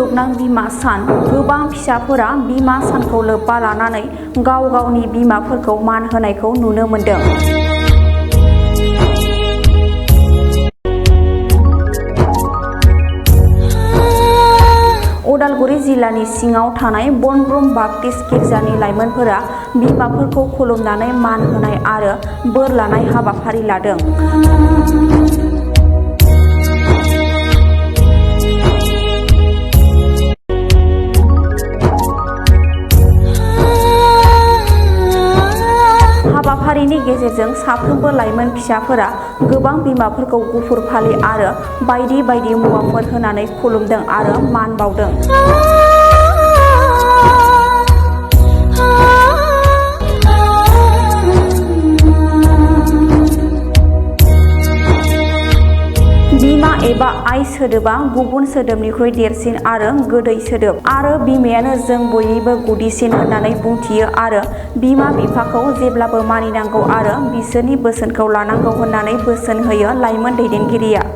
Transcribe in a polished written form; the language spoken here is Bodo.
मुलुगनां बिमा सान। गोबां फिसाफोरा बिमा सानखौ लोब्बा लानानै गाव गावनि बिमाफोरखौ मान होनायखौ नुनो मोन्दों। उदालगुरि जिल्लानि सिङाव थानाय बनब्रुम बाप्टिस्ट गिर्जानि लाइमोनफोरा बिमाफोरखौ खुलुमनानै मान होनाय आरो बोर लानाय हाबाफारि लादों। हाबाफारिनि गेजेरजों साफ्रोमबो लाइमोन फिसाफोरा गोबां बिमाफोरखौ गुफुर फालि आरो बायदि बायदि मुवाफोर होनानै खुलुमदों आरो मान बावदों। बिमा एबा आइ सोदोबा गुबुन सोदोबनिख्रुइ देरसिन आरो गोदै सोदोब आरो बिमायानो जों बयनिबो गुदिसिन होननानै बुंथियो आरो बिमा बिफाखौ जेब्लाबो मानिनांगौ आरो बिसोरनि बोसोनखौ लानांगौ होननानै बोसोन होयो लाइमोन दैदेनगिरिया।